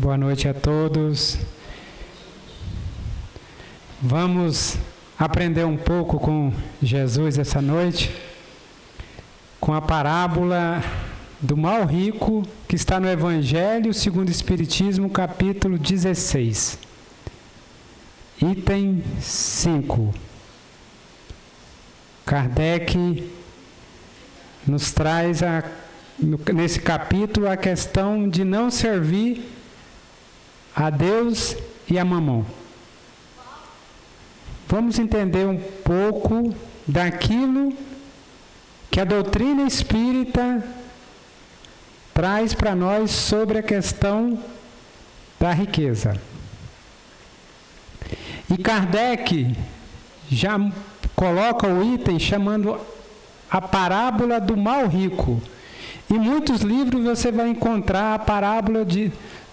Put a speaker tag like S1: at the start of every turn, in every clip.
S1: Boa noite a todos. Vamos aprender um pouco com Jesus essa noite, com a parábola do mal rico, que está no Evangelho segundo o Espiritismo, capítulo 16. Item 5. Kardec nos traz nesse capítulo a questão de não servir a Deus e a Mamon. Vamos entender um pouco daquilo que a doutrina espírita traz para nós sobre a questão da riqueza. E Kardec já coloca o item chamando a parábola do mal rico. Em muitos livros você vai encontrar a parábola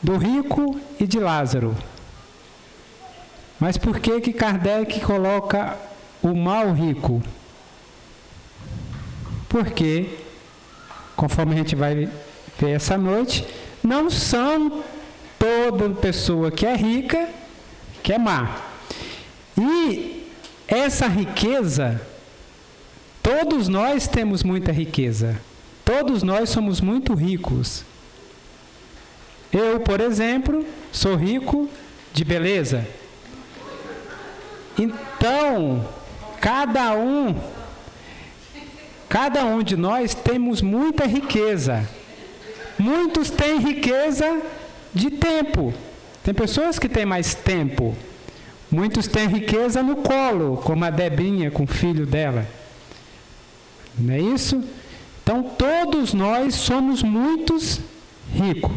S1: do rico e de Lázaro. Mas por que Kardec coloca o mal rico? Porque, conforme a gente vai ver essa noite, não são toda pessoa que é rica que é má. E essa riqueza, todos nós temos muita riqueza. Todos nós somos muito ricos. Eu, por exemplo, sou rico de beleza. Então, cada um de nós temos muita riqueza. Muitos têm riqueza de tempo. Tem pessoas que têm mais tempo. Muitos têm riqueza no colo, como a Debinha com o filho dela. Não é isso? Então, todos nós somos muitos ricos.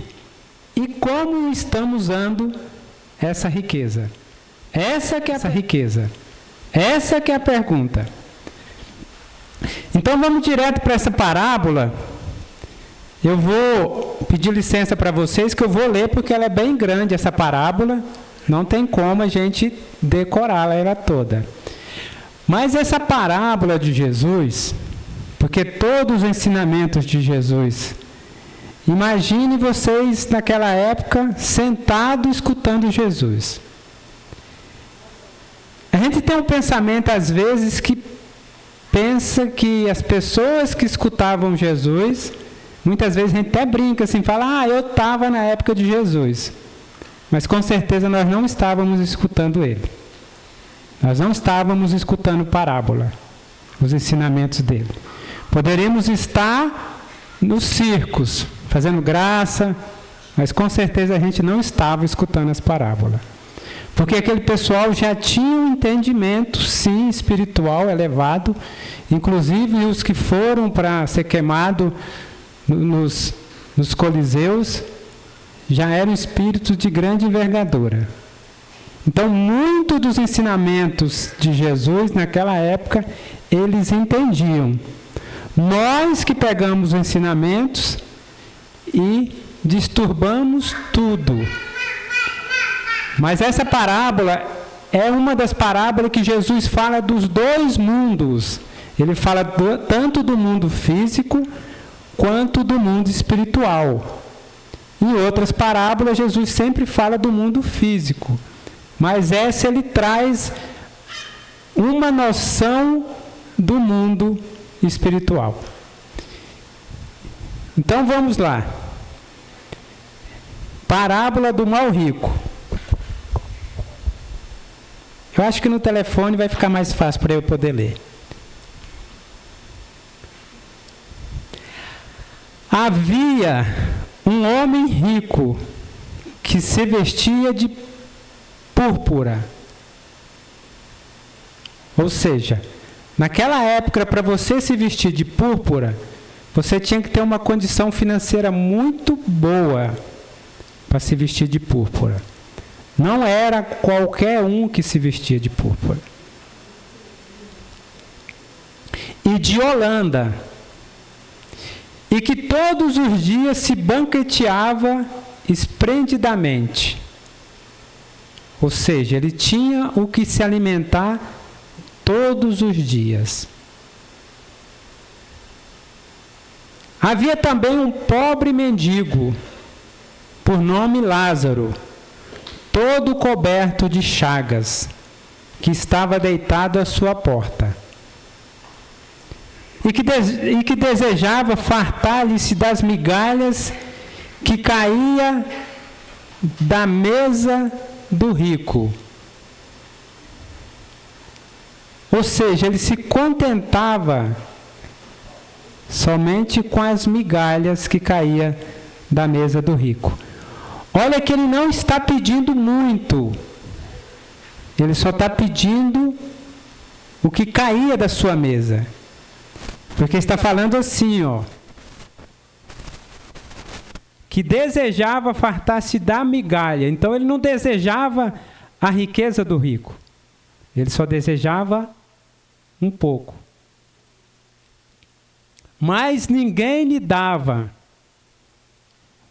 S1: E como estamos usando essa riqueza? Essa que é a riqueza. Essa que é a pergunta. Então, vamos direto para essa parábola. Eu vou pedir licença para vocês, que eu vou ler, porque ela é bem grande, essa parábola. Não tem como a gente decorá-la ela toda. Mas essa parábola de Jesus, porque todos os ensinamentos de Jesus, imagine vocês naquela época sentados escutando Jesus. A gente tem um pensamento às vezes que pensa que as pessoas que escutavam Jesus, muitas vezes a gente até brinca assim, fala, eu estava na época de Jesus. Mas com certeza nós não estávamos escutando ele. Nós não estávamos escutando parábola, os ensinamentos dele. Poderíamos estar nos circos, fazendo graça, mas com certeza a gente não estava escutando as parábolas. Porque aquele pessoal já tinha um entendimento, sim, espiritual elevado, inclusive os que foram para ser queimados nos coliseus, já eram espíritos de grande envergadura. Então, muito dos ensinamentos de Jesus naquela época, eles entendiam. Nós que pegamos os ensinamentos e disturbamos tudo. Mas essa parábola é uma das parábolas que Jesus fala dos dois mundos. Ele fala tanto do mundo físico quanto do mundo espiritual. Em outras parábolas, Jesus sempre fala do mundo físico. Mas essa ele traz uma noção do mundo espiritual. Então vamos lá. Parábola do mal rico. Eu acho que no telefone vai ficar mais fácil para eu poder ler. Havia um homem rico que se vestia de púrpura. Ou seja, naquela época, para você se vestir de púrpura, você tinha que ter uma condição financeira muito boa para se vestir de púrpura. Não era qualquer um que se vestia de púrpura. E de Holanda. E que todos os dias se banqueteava esplendidamente. Ou seja, ele tinha o que se alimentar todos os dias. Havia também um pobre mendigo por nome Lázaro, todo coberto de chagas, que estava deitado à sua porta, e que desejava fartar-lhe-se das migalhas que caía da mesa do rico. Ou seja, ele se contentava somente com as migalhas que caía da mesa do rico. Olha que ele não está pedindo muito. Ele só está pedindo o que caía da sua mesa. Porque está falando assim, ó, que desejava fartar-se da migalha. Então ele não desejava a riqueza do rico. Ele só desejava um pouco. Mas ninguém lhe dava.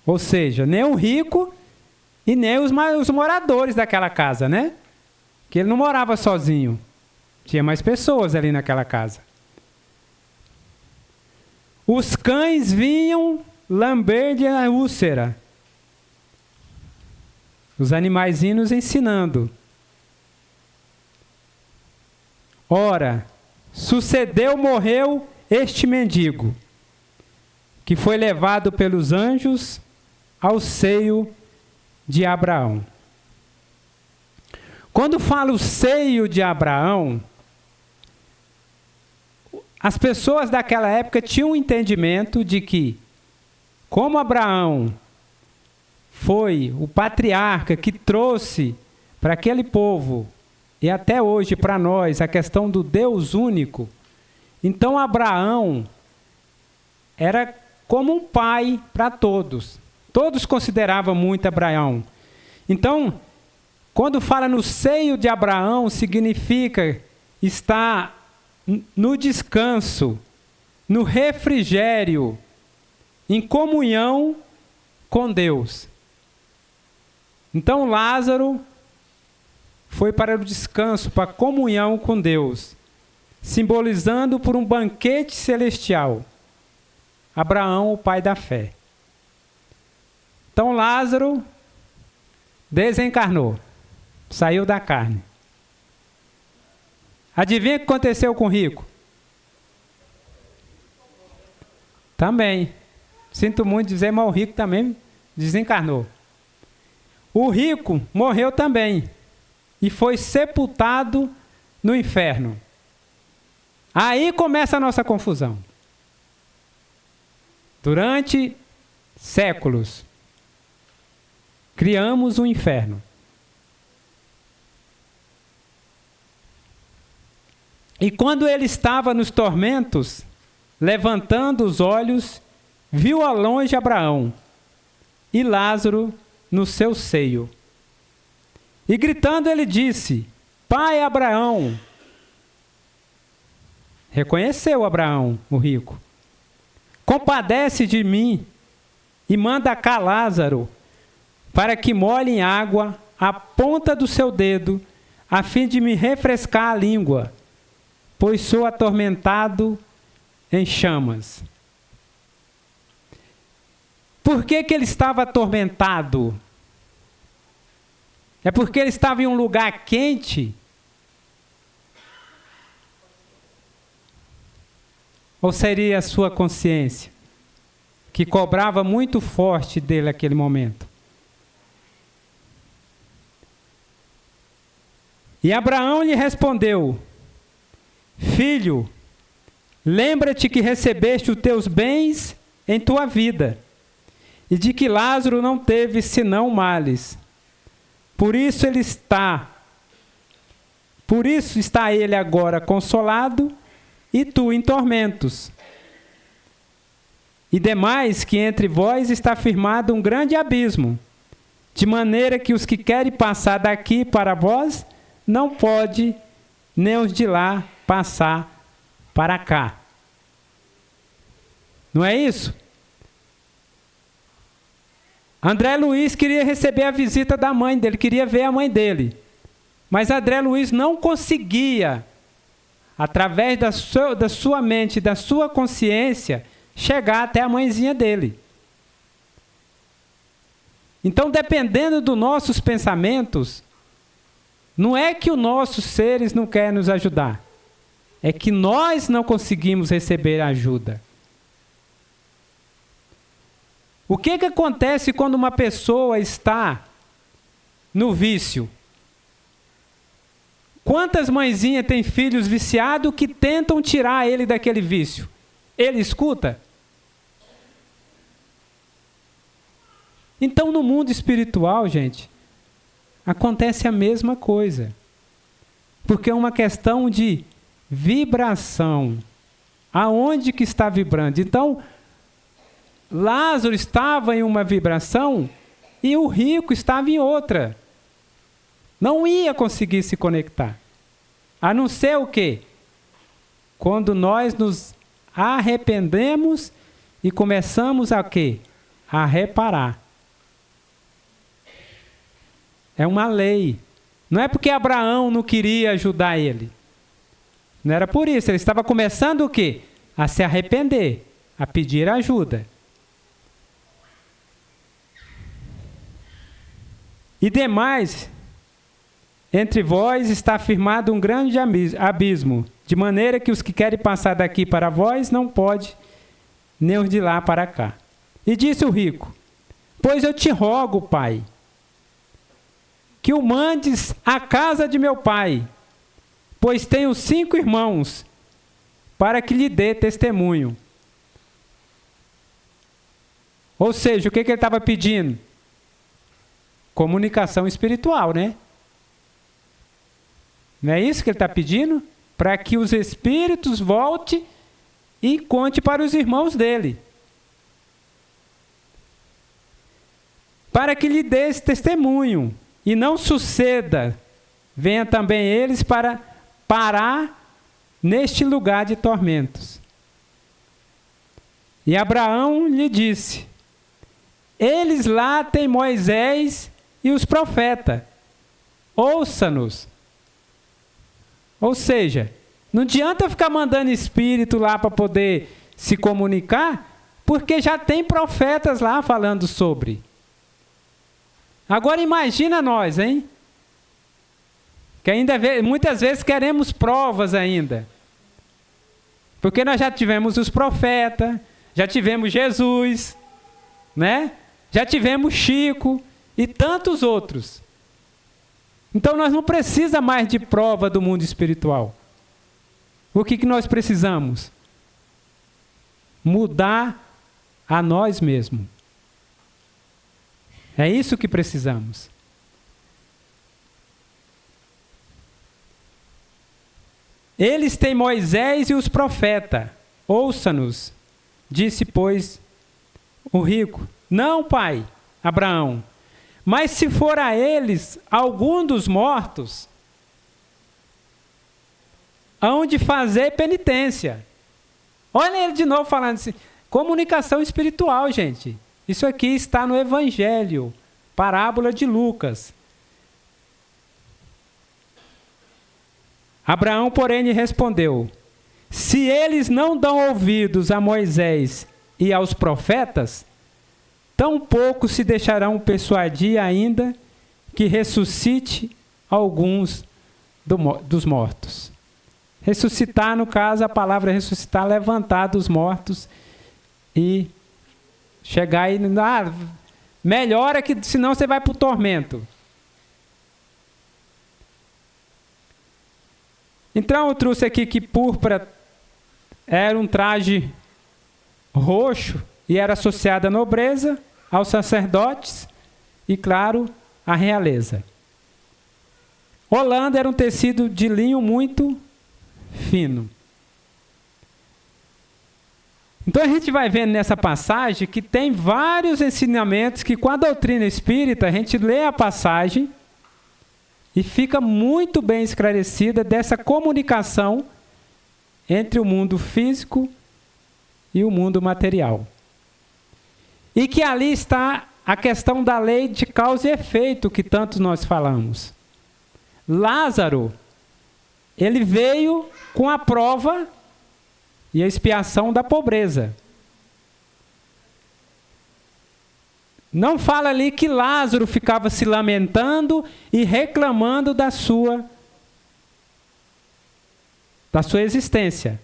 S1: Ou seja, nem o rico e nem os moradores daquela casa, né? Que ele não morava sozinho. Tinha mais pessoas ali naquela casa. Os cães vinham lamber-lhe a úlcera. Os animaizinhos ensinando. Ora, morreu este mendigo, que foi levado pelos anjos ao seio de Abraão. Quando falo seio de Abraão, as pessoas daquela época tinham um entendimento de que, como Abraão foi o patriarca que trouxe para aquele povo, e até hoje para nós, a questão do Deus único, então Abraão era como um pai para todos. Todos consideravam muito Abraão. Então, quando fala no seio de Abraão, significa estar no descanso, no refrigério, em comunhão com Deus. Então Lázaro foi para o descanso, para a comunhão com Deus, simbolizando por um banquete celestial. Abraão, o pai da fé. Então Lázaro desencarnou, saiu da carne. Adivinha o que aconteceu com o rico? Também. Sinto muito dizer, mas o rico também desencarnou. O rico morreu também e foi sepultado no inferno. Aí começa a nossa confusão. Durante séculos, criamos um inferno. E quando ele estava nos tormentos, levantando os olhos, viu ao longe Abraão e Lázaro no seu seio. E gritando ele disse: Pai Abraão. Reconheceu Abraão, o rico. Compadece de mim e manda cá Lázaro, para que molhe em água a ponta do seu dedo, a fim de me refrescar a língua, pois sou atormentado em chamas. Por que ele estava atormentado? É porque ele estava em um lugar quente? Ou seria a sua consciência, que cobrava muito forte dele naquele momento? E Abraão lhe respondeu: Filho, lembra-te que recebeste os teus bens em tua vida, e de que Lázaro não teve senão males. Por isso está ele agora consolado, e tu em tormentos. E demais que entre vós está firmado um grande abismo, de maneira que os que querem passar daqui para vós, não pode, nem os de lá passar para cá. Não é isso? André Luiz queria receber a visita da mãe dele, queria ver a mãe dele. Mas André Luiz não conseguia, através da sua mente, da sua consciência, chegar até a mãezinha dele. Então, dependendo dos nossos pensamentos, não é que os nossos seres não querem nos ajudar, é que nós não conseguimos receber ajuda. O que acontece quando uma pessoa está no vício? Quantas mãezinhas têm filhos viciados que tentam tirar ele daquele vício? Ele escuta? Então, no mundo espiritual, gente, acontece a mesma coisa. Porque é uma questão de vibração. Aonde que está vibrando? Então, Lázaro estava em uma vibração e o rico estava em outra. Não ia conseguir se conectar. A não ser o quê? Quando nós nos arrependemos e começamos a quê? A reparar. É uma lei. Não é porque Abraão não queria ajudar ele. Não era por isso. Ele estava começando o quê? A se arrepender, a pedir ajuda. E demais, entre vós está firmado um grande abismo, de maneira que os que querem passar daqui para vós não pode, nem os de lá para cá. E disse o rico: pois eu te rogo, pai, que o mandes à casa de meu pai, pois tenho 5 irmãos, para que lhe dê testemunho. Ou seja, o que ele estava pedindo? Comunicação espiritual, né? Não é isso que ele está pedindo? Para que os espíritos voltem e conte para os irmãos dele. Para que lhe dê esse testemunho. E não suceda, venha também eles para parar neste lugar de tormentos. E Abraão lhe disse: eles lá têm Moisés e os profetas. Ouça-nos. Ou seja, não adianta ficar mandando espírito lá para poder se comunicar, porque já tem profetas lá falando sobre. Agora imagina nós, hein? Que ainda muitas vezes queremos provas ainda. Porque nós já tivemos os profetas, já tivemos Jesus, né? Já tivemos Chico e tantos outros. Então nós não precisamos mais de prova do mundo espiritual. O que nós precisamos? Mudar a nós mesmos. É isso que precisamos. Eles têm Moisés e os profetas. Ouça-nos, disse, pois, o rico. Não, pai, Abraão, mas se for a eles algum dos mortos, hão de fazer penitência. Olha ele de novo falando assim, comunicação espiritual, gente. Isso aqui está no Evangelho, parábola de Lucas. Abraão, porém, lhe respondeu: se eles não dão ouvidos a Moisés e aos profetas, tampouco se deixarão persuadir ainda que ressuscite alguns dos mortos. Ressuscitar, no caso, a palavra ressuscitar, levantar dos mortos e chegar e... melhora que senão você vai para o tormento. Então eu trouxe aqui que púrpura era um traje roxo e era associado à nobreza, aos sacerdotes e, claro, à realeza. Holanda era um tecido de linho muito fino. Então a gente vai vendo nessa passagem que tem vários ensinamentos que com a doutrina espírita a gente lê a passagem e fica muito bem esclarecida dessa comunicação entre o mundo físico e o mundo material. E que ali está a questão da lei de causa e efeito que tanto nós falamos. Lázaro, ele veio com a prova e a expiação da pobreza. Não fala ali que Lázaro ficava se lamentando e reclamando da sua existência,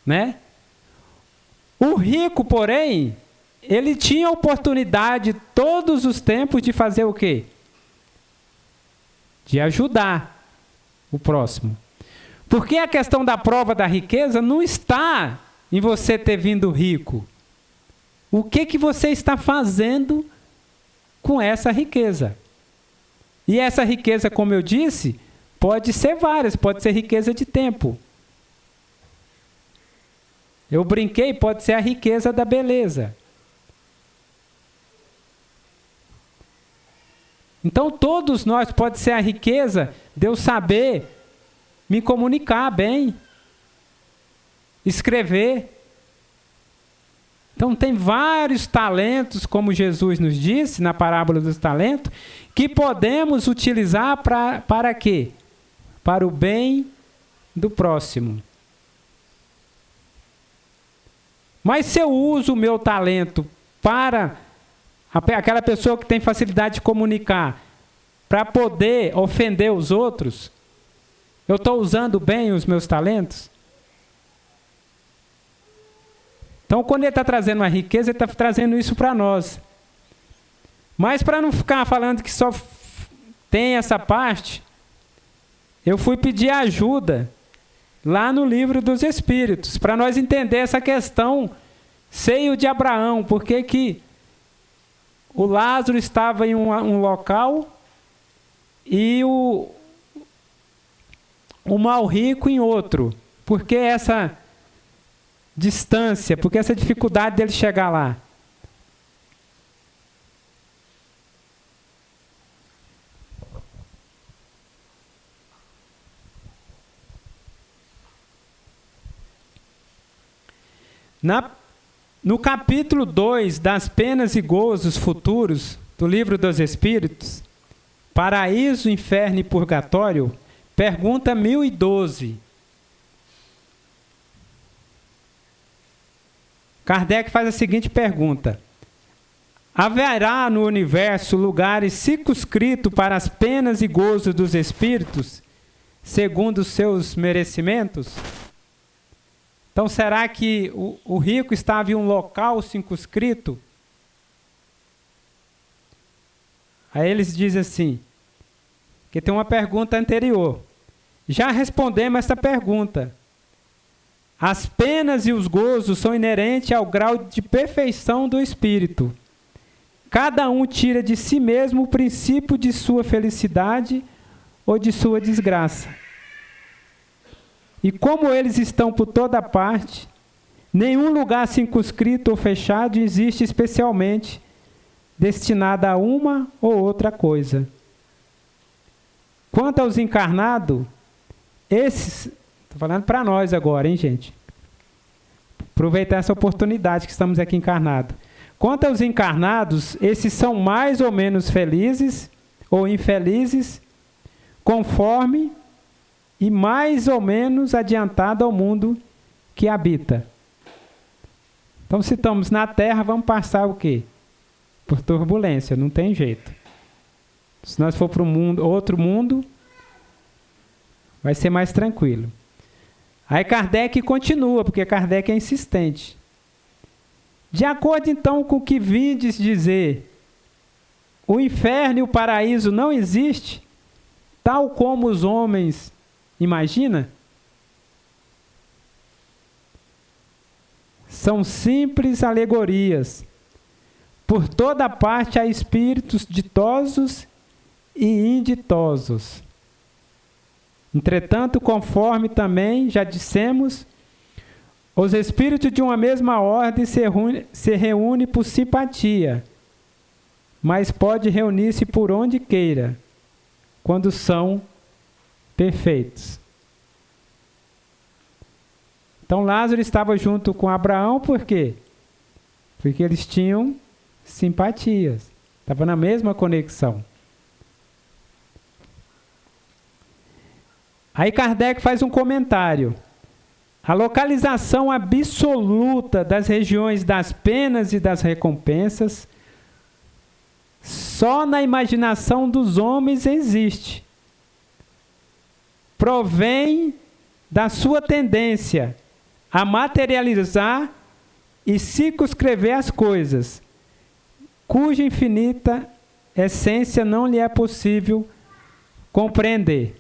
S1: né? O rico, porém, ele tinha oportunidade todos os tempos de fazer o quê? De ajudar o próximo. Porque a questão da prova da riqueza não está em você ter vindo rico. O que você está fazendo com essa riqueza? E essa riqueza, como eu disse, pode ser várias, pode ser riqueza de tempo. Eu brinquei, pode ser a riqueza da beleza. Então, todos nós, pode ser a riqueza de eu saber me comunicar bem, escrever. Então, tem vários talentos, como Jesus nos disse na parábola dos talentos, que podemos utilizar para quê? Para o bem do próximo. Mas se eu uso o meu talento para aquela pessoa que tem facilidade de comunicar, para poder ofender os outros, eu estou usando bem os meus talentos? Então, quando ele está trazendo uma riqueza, ele está trazendo isso para nós. Mas para não ficar falando que só tem essa parte, eu fui pedir ajuda lá no livro dos Espíritos, para nós entender essa questão seio de Abraão, porque que o Lázaro estava em um local e o mal rico em outro. Por que essa distância? Por que essa dificuldade dele chegar lá? No capítulo 2 das penas e gozos futuros do Livro dos Espíritos, Paraíso, Inferno e Purgatório, pergunta 1012. Kardec faz a seguinte pergunta: haverá no universo lugares circunscritos para as penas e gozos dos espíritos, segundo os seus merecimentos? Então, será que o rico estava em um local circunscrito? Aí eles dizem assim, que tem uma pergunta anterior. Já respondemos essa pergunta. As penas e os gozos são inerentes ao grau de perfeição do espírito. Cada um tira de si mesmo o princípio de sua felicidade ou de sua desgraça. E como eles estão por toda parte, nenhum lugar circunscrito ou fechado existe especialmente destinado a uma ou outra coisa. Quanto aos encarnados, esses... Estou falando para nós agora, hein, gente? Aproveitar essa oportunidade que estamos aqui encarnados. Quanto aos encarnados, esses são mais ou menos felizes ou infelizes, conforme e mais ou menos adiantado ao mundo que habita. Então, se estamos na Terra, vamos passar o quê? Por turbulência, não tem jeito. Se nós for para outro mundo, vai ser mais tranquilo. Aí Kardec continua, porque Kardec é insistente. De acordo, então, com o que vindes dizer, o inferno e o paraíso não existem, tal como os homens imaginam? São simples alegorias. Por toda parte há espíritos ditosos e inditosos. Entretanto, conforme também já dissemos, os espíritos de uma mesma ordem se reúnem por simpatia, mas pode reunir-se por onde queira, quando são perfeitos. Então Lázaro estava junto com Abraão, por quê? Porque eles tinham simpatias, estavam na mesma conexão. Aí Kardec faz um comentário. A localização absoluta das regiões das penas e das recompensas só na imaginação dos homens existe. Provém da sua tendência a materializar e circunscrever as coisas, cuja infinita essência não lhe é possível compreender.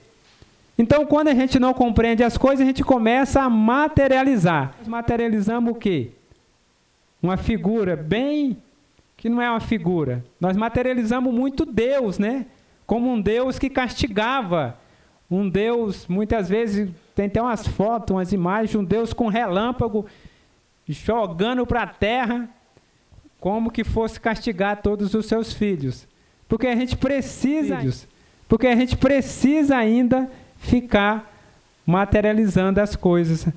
S1: Então, quando a gente não compreende as coisas, a gente começa a materializar. Nós materializamos o quê? Uma figura bem... que não é uma figura. Nós materializamos muito Deus, né? Como um Deus que castigava. Um Deus, muitas vezes, tem até umas fotos, umas imagens, de um Deus com relâmpago, jogando para a terra, como que fosse castigar todos os seus filhos. Porque a gente precisa ainda ficar materializando as coisas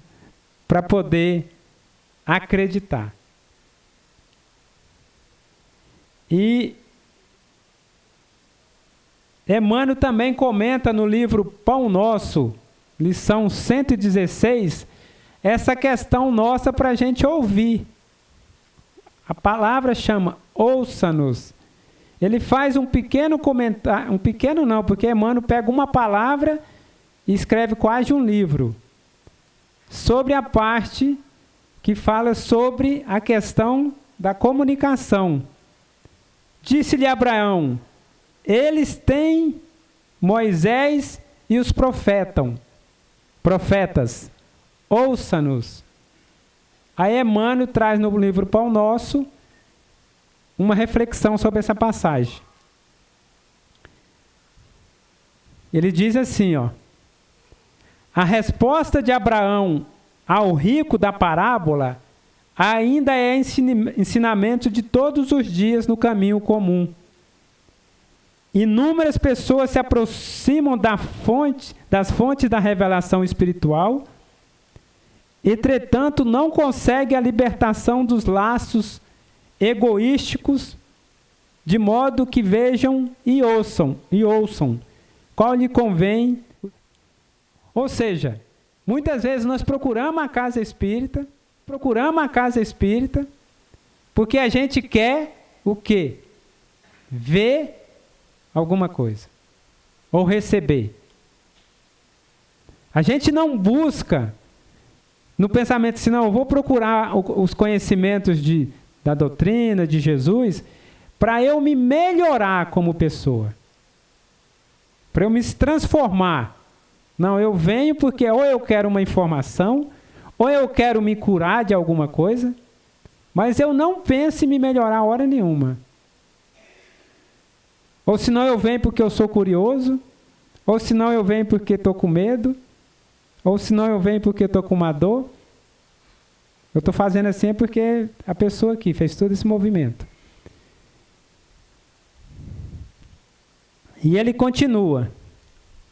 S1: para poder acreditar. E Emmanuel também comenta no livro Pão Nosso, lição 116, essa questão nossa para a gente ouvir. A palavra chama ouça-nos. Ele faz um pequeno comentário, um pequeno não, porque Emmanuel pega uma palavra e escreve quase um livro, sobre a parte que fala sobre a questão da comunicação. Disse-lhe Abraão, eles têm Moisés e os profetas, ouça-nos. Aí Emmanuel traz no livro Pão Nosso uma reflexão sobre essa passagem. Ele diz assim, ó, a resposta de Abraão ao rico da parábola ainda é ensinamento de todos os dias no caminho comum. Inúmeras pessoas se aproximam das fontes da revelação espiritual, entretanto não conseguem a libertação dos laços egoísticos, de modo que vejam e ouçam qual lhe convém. Ou seja, muitas vezes nós procuramos a casa espírita, porque a gente quer o quê? Ver alguma coisa, ou receber. A gente não busca, no pensamento assim, não, eu vou procurar os conhecimentos da doutrina de Jesus, para eu me melhorar como pessoa, para eu me transformar. Não, eu venho porque ou eu quero uma informação, ou eu quero me curar de alguma coisa, mas eu não penso em me melhorar a hora nenhuma. Ou senão eu venho porque eu sou curioso, ou senão eu venho porque estou com medo, ou senão eu venho porque estou com uma dor. Eu estou fazendo assim porque a pessoa aqui fez todo esse movimento. E ele continua.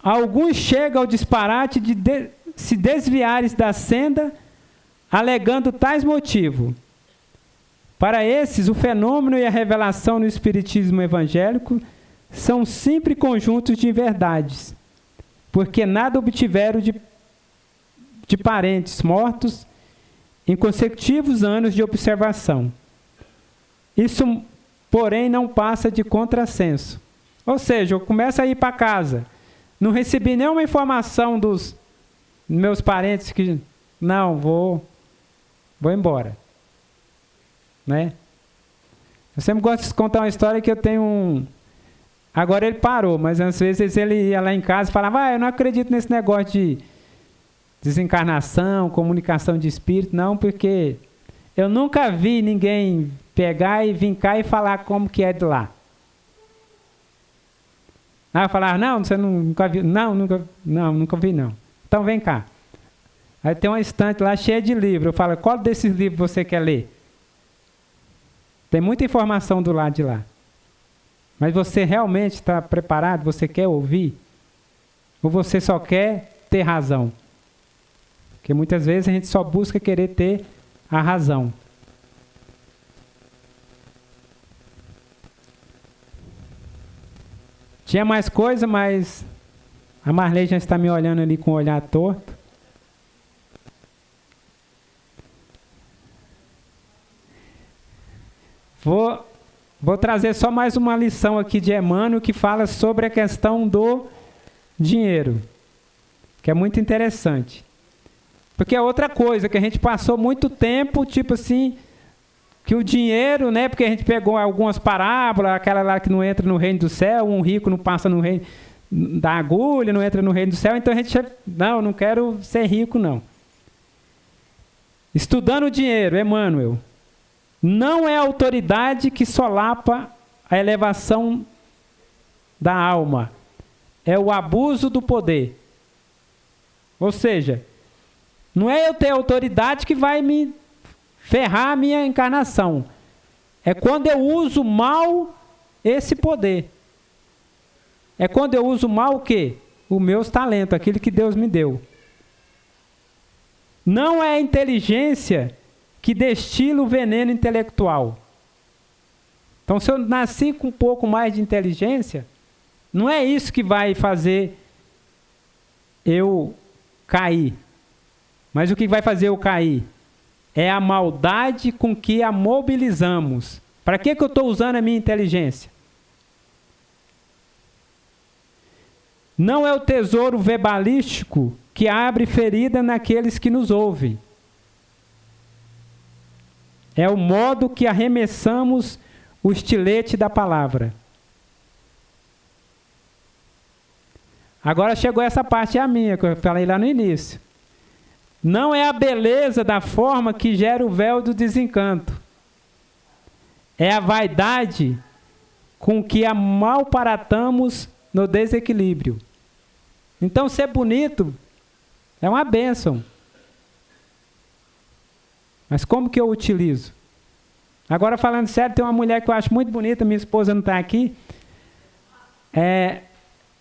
S1: Alguns chegam ao disparate de se desviares da senda, alegando tais motivos. Para esses, o fenômeno e a revelação no espiritismo evangélico são simples conjuntos de verdades, porque nada obtiveram de parentes mortos em consecutivos anos de observação. Isso, porém, não passa de contrassenso. Ou seja, eu começo a ir para casa, não recebi nenhuma informação dos meus parentes que, não, vou embora. Né? Eu sempre gosto de contar uma história que eu tenho Agora ele parou, mas às vezes ele ia lá em casa e falava, eu não acredito nesse negócio de desencarnação, comunicação de espírito, não, porque eu nunca vi ninguém pegar e vir cá e falar como que é de lá. Aí eu falava, não, você nunca viu? Não, nunca vi não. Então vem cá. Aí tem uma estante lá cheia de livros. Eu falo, qual desses livros você quer ler? Tem muita informação do lado de lá. Mas você realmente está preparado? Você quer ouvir? Ou você só quer ter razão? Porque muitas vezes a gente só busca querer ter a razão. Tinha mais coisa, mas a Marley já está me olhando ali com o olhar torto. Vou trazer só mais uma lição aqui de Emmanuel que fala sobre a questão do dinheiro, que é muito interessante. Porque é outra coisa, que a gente passou muito tempo, tipo assim, que o dinheiro, né, porque a gente pegou algumas parábolas, aquela lá que não entra no reino do céu, um rico não passa no reino da agulha, não entra no reino do céu, então a gente, não quero ser rico, não. Estudando o dinheiro, Emmanuel, não é a autoridade que solapa a elevação da alma, é o abuso do poder. Ou seja, não é eu ter autoridade que vai me ferrar a minha encarnação. É quando eu uso mal esse poder. É quando eu uso mal o quê? Os meus talentos, aquilo que Deus me deu. Não é a inteligência que destila o veneno intelectual. Então, se eu nasci com um pouco mais de inteligência, não é isso que vai fazer eu cair. Mas o que vai fazer eu cair? É a maldade com que a mobilizamos. Para que eu estou usando a minha inteligência? Não é o tesouro verbalístico que abre ferida naqueles que nos ouvem. É o modo que arremessamos o estilete da palavra. Agora chegou essa parte, é a minha, que eu falei lá no início. Não é a beleza da forma que gera o véu do desencanto. É a vaidade com que a malparatamos no desequilíbrio. Então, ser bonito é uma bênção. Mas como que eu utilizo? Agora, falando sério, tem uma mulher que eu acho muito bonita, minha esposa não está aqui.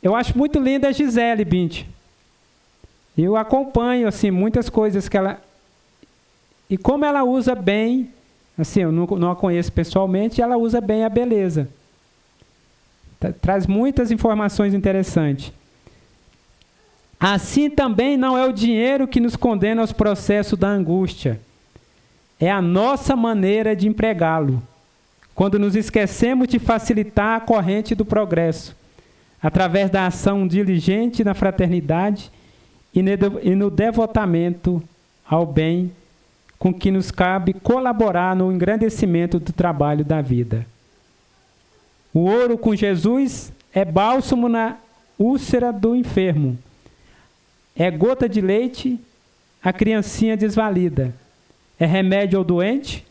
S1: Eu acho muito linda a Gisele Bündchen. Eu acompanho assim, muitas coisas que ela... E como ela usa bem, assim, eu não a conheço pessoalmente, ela usa bem a beleza. Traz muitas informações interessantes. Assim também não é o dinheiro que nos condena aos processos da angústia. É a nossa maneira de empregá-lo, quando nos esquecemos de facilitar a corrente do progresso, através da ação diligente na fraternidade e no devotamento ao bem, com que nos cabe colaborar no engrandecimento do trabalho da vida. O ouro com Jesus é bálsamo na úlcera do enfermo. É gota de leite a criancinha desvalida. É remédio ao doente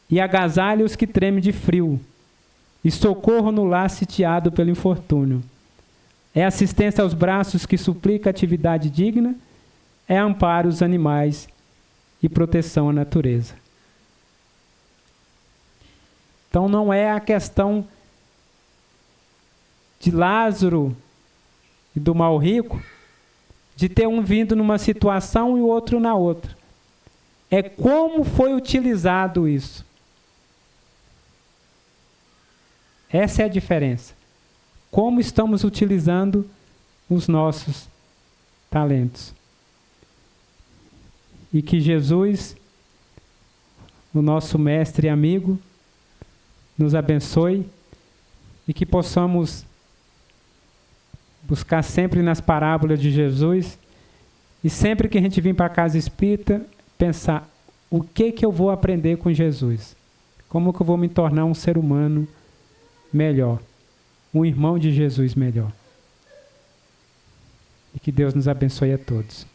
S1: e agasalho os que tremem de frio. E socorro no lar sitiado pelo infortúnio. É assistência aos braços que suplica atividade digna. É amparo aos animais e proteção à natureza. Então não é a questão de Lázaro e do mal rico, de ter um vindo numa situação e o outro na outra. É como foi utilizado isso. Essa é a diferença. Como estamos utilizando os nossos talentos. E que Jesus, o nosso mestre e amigo, nos abençoe e que possamos buscar sempre nas parábolas de Jesus e sempre que a gente vir para a casa espírita, pensar o que eu vou aprender com Jesus. Como que eu vou me tornar um ser humano melhor, um irmão de Jesus melhor. E que Deus nos abençoe a todos.